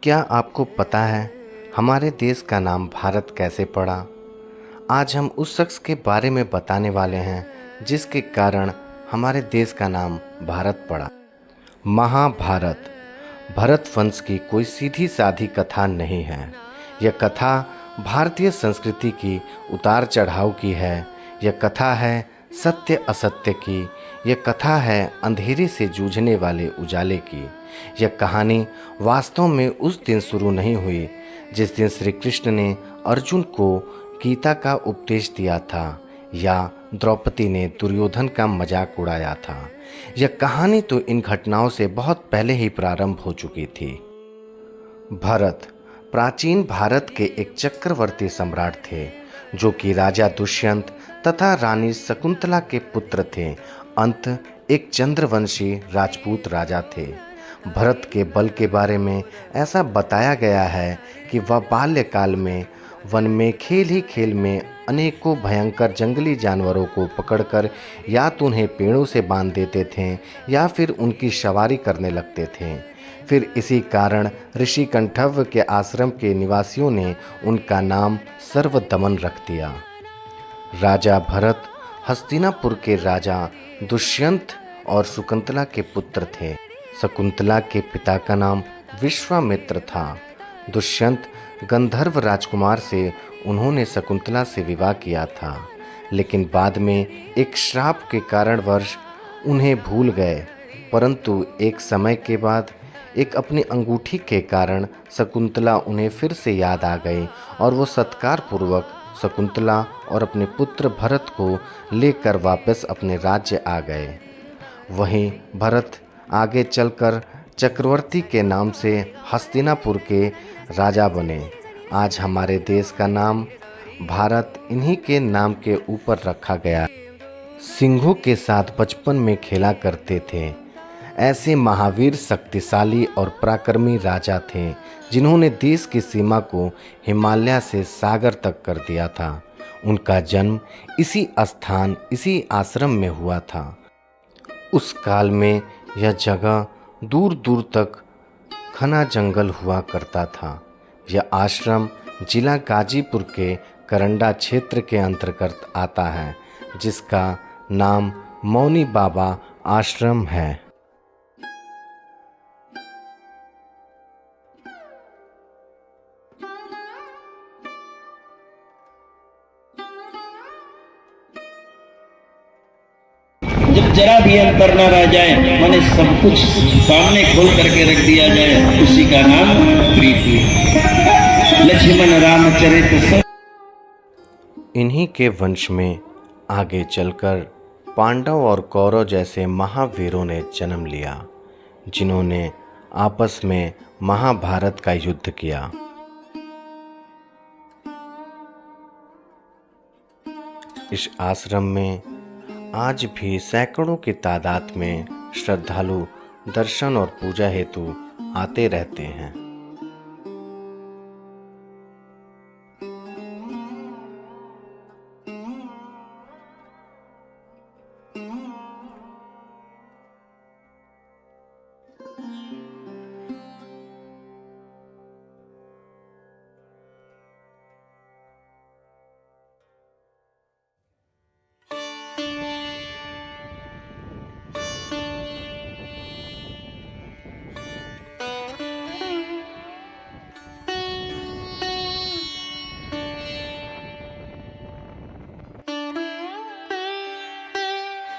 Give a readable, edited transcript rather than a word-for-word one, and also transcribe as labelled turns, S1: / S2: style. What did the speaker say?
S1: क्या आपको पता है हमारे देश का नाम भारत कैसे पड़ा? आज हम उस शख्स के बारे में बताने वाले हैं जिसके कारण हमारे देश का नाम भारत पड़ा। महाभारत भरत वंश की कोई सीधी साधी कथा नहीं है। यह कथा भारतीय संस्कृति की उतार चढ़ाव की है। यह कथा है सत्य असत्य की। यह कथा है अंधेरे से जूझने वाले उजाले की। यह कहानी वास्तव में उस दिन शुरू नहीं हुई जिस दिन श्री कृष्ण ने अर्जुन को गीता का उपदेश दिया था या द्रौपदी ने दुर्योधन का मजाक उड़ाया था। यह कहानी तो इन घटनाओं से बहुत पहले ही प्रारंभ हो चुकी थी। भरत प्राचीन भारत के एक चक्रवर्ती सम्राट थे जो कि राजा दुष्यंत तथा रानी शकुंतला के पुत्र थे। अंत एक चंद्रवंशी राजपूत राजा थे। भरत के बल के बारे में ऐसा बताया गया है कि वह बाल्यकाल में वन में खेल ही खेल में अनेकों भयंकर जंगली जानवरों को पकड़कर या तो उन्हें पेड़ों से बांध देते थे या फिर उनकी सवारी करने लगते थे। फिर इसी कारण ऋषि कंठव्य के आश्रम के निवासियों ने उनका नाम सर्वदमन रख दिया। राजा भरत हस्तिनापुर के राजा दुष्यंत और शकुंतला के पुत्र थे। शकुंतला के पिता का नाम विश्वामित्र था। दुष्यंत गंधर्व राजकुमार से उन्होंने शकुंतला से विवाह किया था, लेकिन बाद में एक श्राप के कारणवश उन्हें भूल गए। परंतु एक समय के बाद एक अपनी अंगूठी के कारण शकुंतला उन्हें फिर से याद आ गई और वो सत्कार पूर्वक शकुंतला और अपने पुत्र भरत को लेकर वापस अपने राज्य आ गए। वहीं भरत आगे चलकर चक्रवर्ती के नाम से हस्तिनापुर के राजा बने। आज हमारे देश का नाम भारत इन्हीं के नाम के ऊपर रखा गया। सिंहों के साथ बचपन में खेला करते थे। ऐसे महावीर शक्तिशाली और पराक्रमी राजा थे जिन्होंने देश की सीमा को हिमालय से सागर तक कर दिया था। उनका जन्म इसी स्थान इसी आश्रम में हुआ था। उस काल में यह जगह दूर दूर तक घना जंगल हुआ करता था। यह आश्रम जिला गाजीपुर के करंडा क्षेत्र के अंतर्गत आता है, जिसका नाम मौनी बाबा आश्रम है।
S2: जब जरा भी अंतर न रह जाए, माने सब कुछ सामने खोल करके रख दिया जाए, उसी का नाम प्रीति। लक्ष्मण रामचरित सब।
S1: इन्हीं के वंश में आगे चलकर पांडव और कौरव जैसे महावीरों ने जन्म लिया, जिन्होंने आपस में महाभारत का युद्ध किया। इस आश्रम में आज भी सैकड़ों की तादाद में श्रद्धालु दर्शन और पूजा हेतु आते रहते हैं।